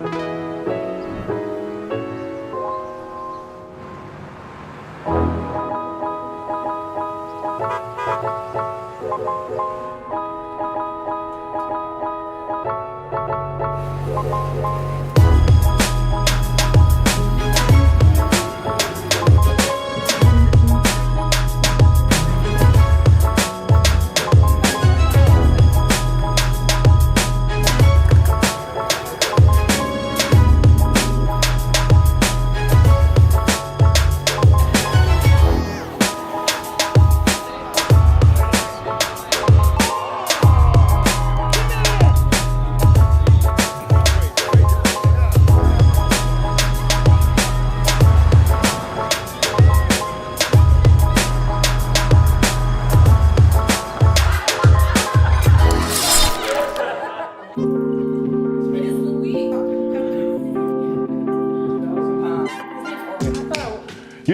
You're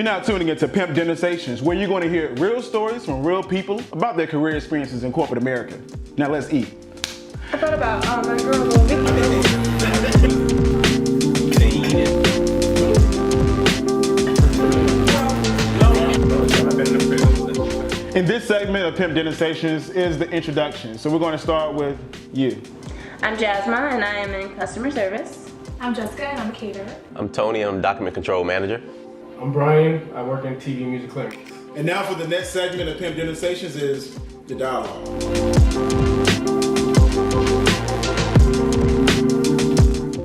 now tuning into Pimp Dinnersations, where you're going to hear real stories from real people about their career experiences in corporate America. Now let's eat. I thought about that girl, little Vicky. In this segment of Pimp Dinnersations is the introduction. So we're going to start with you. I'm Jazzma and I am in customer service. I'm Jessica and I'm a caterer. I'm Tony, I'm document control manager. I'm Brian, I work in TV music clinics. And now for the next segment of Pimp Dinnersations is the dialogue.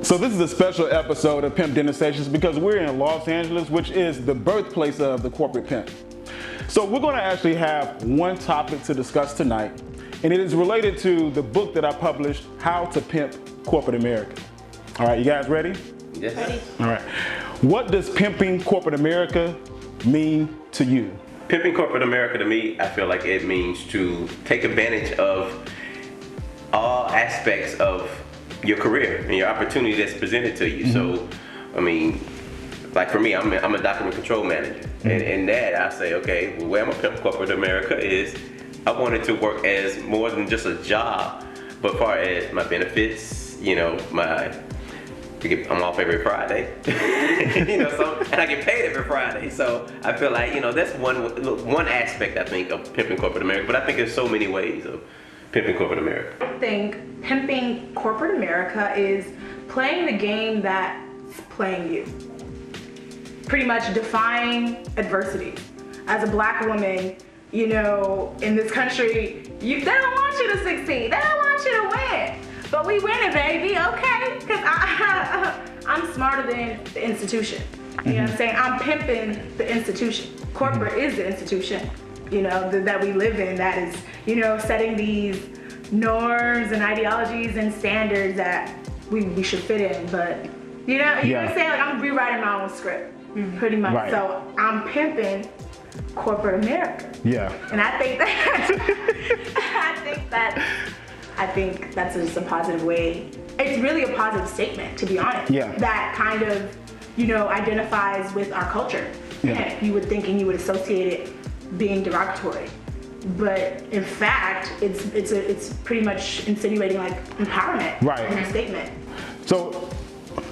So this is a special episode of Pimp Dinnersations because we're in Los Angeles, which is the birthplace of the corporate pimp. So we're going to actually have one topic to discuss tonight, and it is related to the book that I published, How to Pimp Corporate America. All right, you guys ready? Yes. Ready? All right. What does pimping corporate America mean to you? Pimping corporate America to me, I feel like it means to take advantage of all aspects of your career and your opportunity that's presented to you. So, I mean, like for me, I'm a document control manager. And in that, I say, okay, well, where I'm a pimp corporate America is, I wanted to work as more than just a job, but far as my benefits, you know, I'm off every Friday, you know, so, and I get paid every Friday. So I feel like, you know, that's one aspect, I think, of pimping corporate America, but I think there's so many ways of pimping corporate America. I think pimping corporate America is playing the game that's playing you. Pretty much defying adversity. As a black woman, you know, in this country, they don't want you to succeed. They don't want you to win. But we winning, baby, okay? Because I'm smarter than the institution. You know what I'm saying? I'm pimping the institution. Corporate is the institution, you know, that we live in, that is, you know, setting these norms and ideologies and standards that we should fit in. But, you know what I'm saying? Like, I'm rewriting my own script, pretty much. Right. So I'm pimping corporate America. Yeah. And I think that's just a positive way. It's really a positive statement, to be honest. Yeah. That kind of, you know, identifies with our culture. Yeah. You would think and you would associate it being derogatory. But in fact, it's pretty much insinuating like empowerment in a statement. So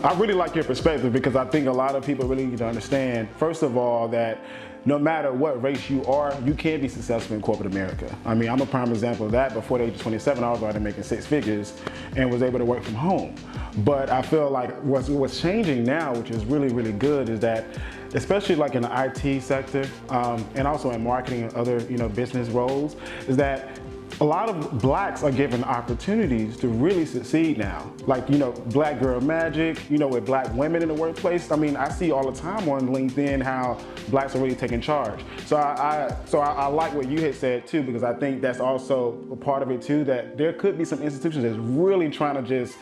I really like your perspective because I think a lot of people really need to understand, first of all, that no matter what race you are, you can be successful in corporate America. I mean, I'm a prime example of that. Before the age of 27, I was already making 6 figures and was able to work from home. But I feel like what's changing now, which is really, really good, is that especially like in the IT sector and also in marketing and other, you know, business roles, is that a lot of blacks are given opportunities to really succeed now. Like, you know, Black Girl Magic, you know, with black women in the workplace. I mean, I see all the time on LinkedIn how blacks are really taking charge. So I like what you had said too, because I think that's also a part of it too, that there could be some institutions that's really trying to just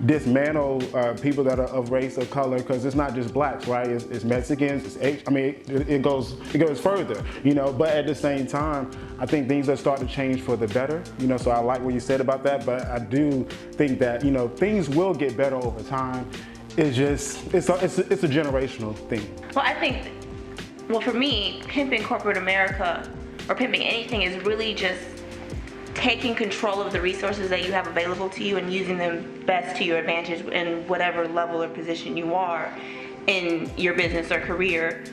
dismantle people that are of race or color, because it's not just blacks, right? It's Mexicans, it goes further, you know. But at the same time, I think things are starting to change for the better, you know. So I like what you said about that, but I do think that, you know, things will get better over time. It's just it's a generational thing. Well, I think, well, for me, pimping corporate America or pimping anything is really just taking control of the resources that you have available to you and using them best to your advantage in whatever level or position you are in your business or career,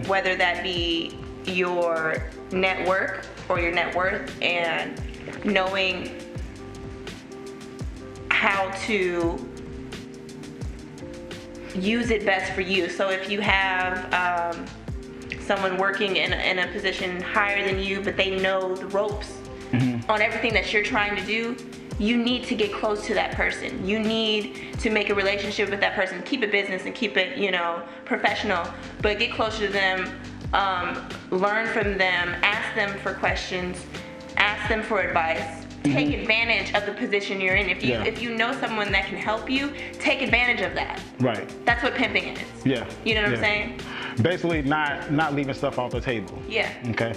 whether that be your network or your net worth, and knowing how to use it best for you. So if you have someone working in a position higher than you, but they know the ropes on everything that you're trying to do, you need to get close to that person. You need to make a relationship with that person. Keep it business and keep it, professional, but get closer to them, learn from them, ask them for questions, ask them for advice. Take advantage of the position you're in. If you know someone that can help you, take advantage of that. Right. That's what pimping is. Yeah. You know what I'm saying? Basically, not leaving stuff off the table. Yeah. Okay.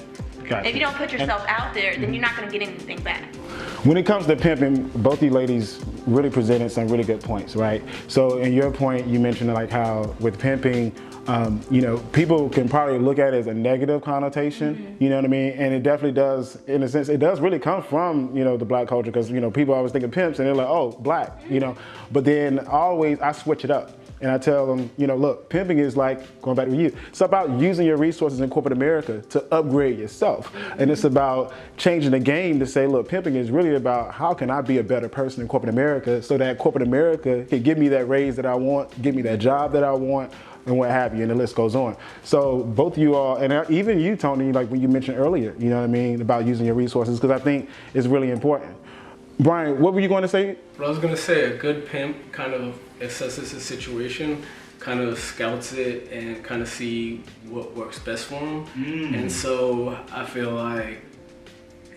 Gotcha. If you don't put yourself out there, then you're not going to get anything back. When it comes to pimping, both you ladies really presented some really good points, right? So in your point, you mentioned like how with pimping, people can probably look at it as a negative connotation, you know what I mean? And it definitely does, in a sense, it does really come from, the black culture, because, people always think of pimps and they're like, oh, black, But then always I switch it up. And I tell them, look, pimping is like, going back to you, it's about using your resources in corporate America to upgrade yourself. And it's about changing the game to say, look, pimping is really about how can I be a better person in corporate America so that corporate America can give me that raise that I want, give me that job that I want, and what have you, and the list goes on. So both of you all, and even you, Tony, like when you mentioned earlier, about using your resources, because I think it's really important. Brian, what were you going to say? What I was going to say, a good pimp kind of assesses the situation, kind of scouts it, and kind of see what works best for him. And so I feel like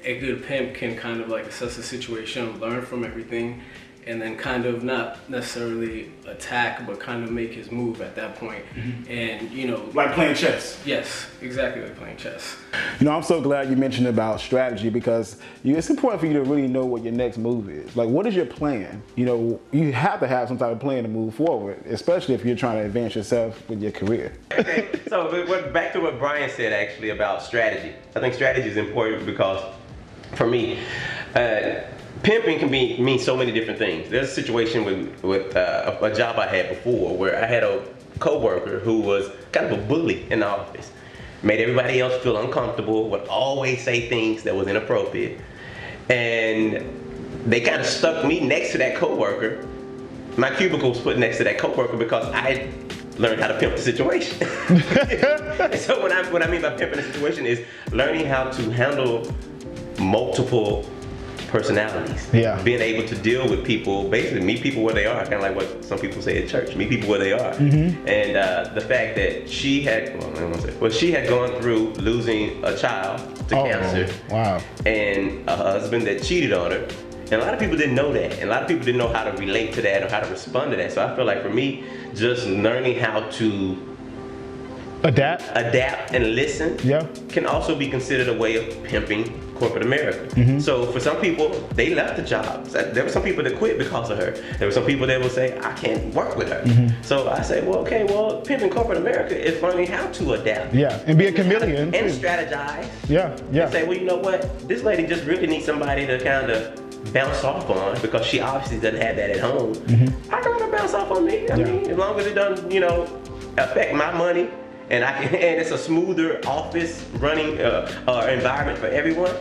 a good pimp can kind of like assess the situation, learn from everything, and then kind of not necessarily attack, but kind of make his move at that point. And, Like playing chess. Yes, exactly, like playing chess. I'm so glad you mentioned about strategy, because it's important for you to really know what your next move is. Like, what is your plan? You have to have some type of plan to move forward, especially if you're trying to advance yourself with your career. Okay, so back to what Brian said actually about strategy. I think strategy is important because, for me, pimping can mean so many different things. There's a situation with a job I had before where I had a coworker who was kind of a bully in the office. Made everybody else feel uncomfortable, would always say things that was inappropriate. And they kind of stuck me next to that coworker. My cubicle was put next to that coworker because I learned how to pimp the situation. So what I mean by pimping the situation is learning how to handle multiple personalities. Yeah. Being able to deal with people, basically meet people where they are, kind of like what some people say at church, meet people where they are. And the fact that she had gone through losing a child to cancer. Wow. And a husband that cheated on her. And a lot of people didn't know that. And a lot of people didn't know how to relate to that or how to respond to that. So I feel like for me, just learning how to adapt and listen can also be considered a way of pimping corporate America. So for some people, they left the jobs. There were some people that quit because of her. There were some people that would say, I can't work with her. So I say, pimping corporate America is learning how to adapt. Yeah, and be a chameleon. And strategize. Yeah. And say, well, you know what? This lady just really needs somebody to kind of bounce off on, because she obviously doesn't have that at home. I can let her bounce off on me. I mean, as long as it doesn't, affect my money, and it's a smoother office running environment for everyone,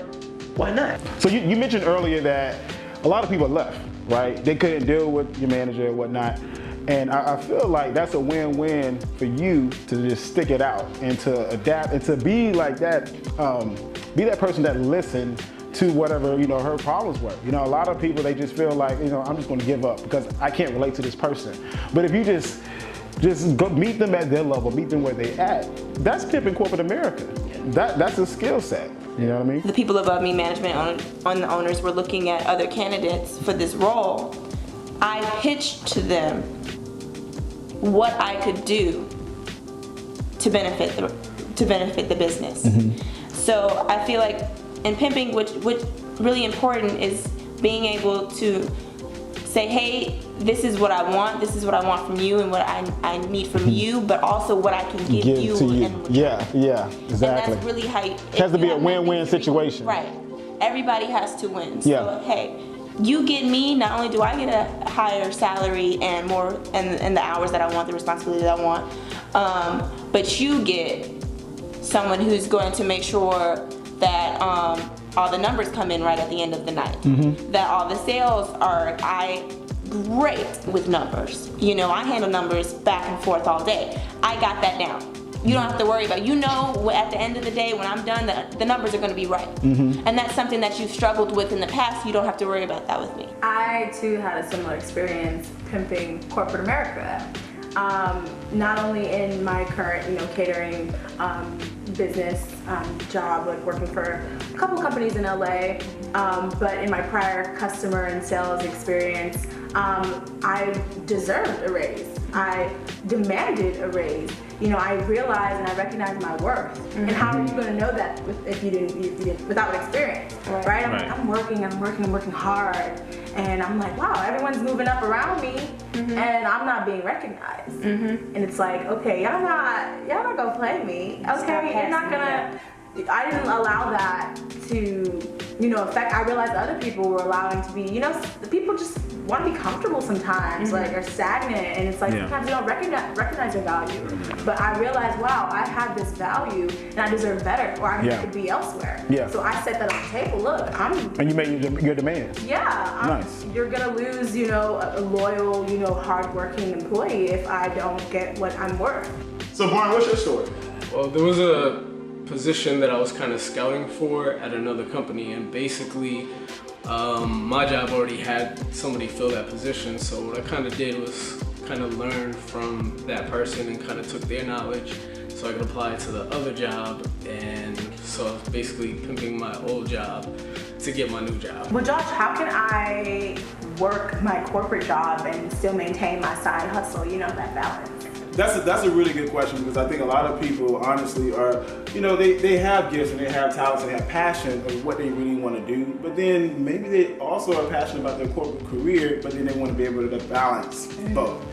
why not? So you mentioned earlier that a lot of people left, right? They couldn't deal with your manager and whatnot. And I feel like that's a win-win for you to just stick it out and to adapt and to be like that, be that person that listened to whatever, her problems were. A lot of people, they just feel like, I'm just gonna give up because I can't relate to this person. But if you just go meet them at their level, meet them where they at, that's pimping corporate America. That's a skill set. You know what I mean? The people above me, management on the owners, were looking at other candidates for this role. I pitched to them what I could do to benefit the business. So I feel like in pimping, what's really important is being able to say, hey, this is what I want from you and what I need from you, but also what I can give you. To you. Yeah, exactly. And that's really how it has to be a win-win situation. Right. everybody has to win. So Yeah. hey, you get me, not only do I get a higher salary and more and the hours that I want, the responsibility that I want, but you get someone who's going to make sure that all the numbers come in right at the end of the night. That all the sales are great with numbers. You know, I handle numbers back and forth all day. I got that down. You don't have to worry about, you know, at the end of the day when I'm done, the numbers are going to be right. And that's something that you've struggled with in the past. You don't have to worry about that with me. I too had a similar experience pimping corporate America. Not only in my current, catering business job, like working for a couple companies in LA, but in my prior customer and sales experience, I deserved a raise. I demanded a raise. I realized and I recognized my worth. And how are you going to know that if you didn't without experience, right? I'm working hard, and I'm like, wow, everyone's moving up around me, and I'm not being recognized. And it's like, okay, y'all not gonna play me. Okay, you're not gonna. I didn't allow that to, affect. I realized other people were allowing to be, the people just want to be comfortable sometimes, like, or stagnant, and it's like sometimes you don't recognize your value. But I realized, wow, I have this value, and I deserve better, or I could be elsewhere. So I set that on the table. Look, And you made your demands. Nice. You're gonna lose, a loyal, hardworking employee if I don't get what I'm worth. So, Brian, what's your story? Well, there was a position that I was kind of scouting for at another company, and basically my job already had somebody fill that position. So what I kind of did was kind of learn from that person and kind of took their knowledge so I could apply it to the other job. And so I was basically pimping my old job to get my new job. Well, Josh, how can I work my corporate job and still maintain my side hustle, that balance? That's a really good question, because I think a lot of people honestly are, they have gifts and they have talents and they have passion of what they really want to do, but then maybe they also are passionate about their corporate career, but then they want to be able to balance both.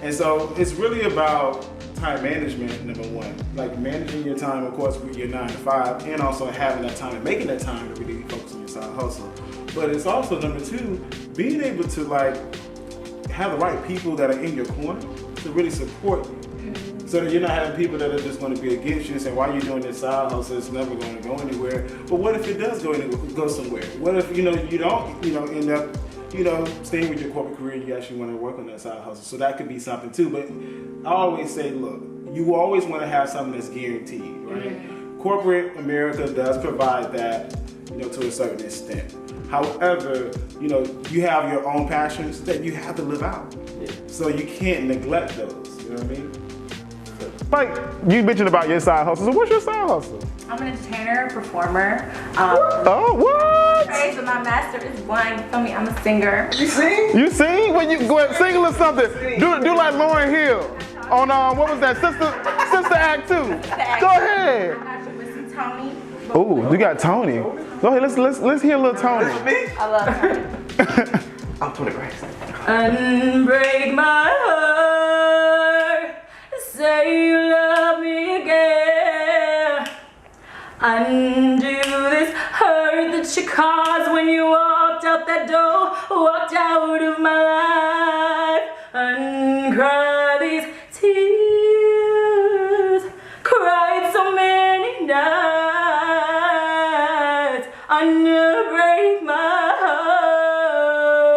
And so it's really about time management, number one. Like managing your time, of course, with your 9 to 5, and also having that time and making that time to really focus on your side hustle. But it's also, number two, being able to have the right people that are in your corner to really support you. So that you're not having people that are just going to be against you and say, why are you doing this side hustle? It's never going to go anywhere. But what if it does go somewhere? What if, you don't, end up, staying with your corporate career, you actually want to work on that side hustle. So that could be something too. But I always say, look, you always want to have something that's guaranteed, right? Corporate America does provide that, to a certain extent. However, you have your own passions that you have to live out. So you can't neglect those, you know what I mean? Like, you mentioned about your side hustle. So what's your side hustle? I'm an entertainer, performer. Oh, what? So my master is blind. You feel me? I'm a singer. You sing? You sing? Well, you go ahead, sing a little something. Do like Lauryn Hill on what was that? Sister Act 2. Go ahead. I got you with some Tony. Oh, you got Tony. Go ahead, let's hear a little Tony. I love Tony. I'm Tony Braxton. Unbreak my heart. Say you love me again. Undo this hurt that you caused when you walked out that door, walked out of my life. Uncry these tears, cried so many nights. Unbreak my heart,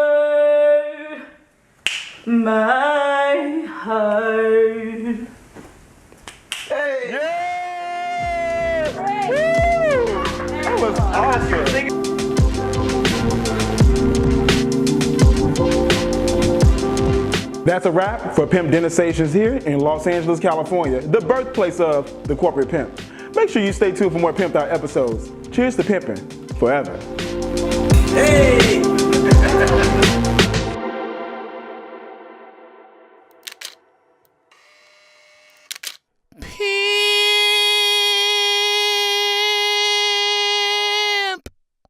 my heart. Hey! Yeah! Woo! That was awesome. That's a wrap for Pimp Dinnersations here in Los Angeles, California, the birthplace of the corporate pimp. Make sure you stay tuned for more Pimped Out episodes. Cheers to pimping forever. Hey!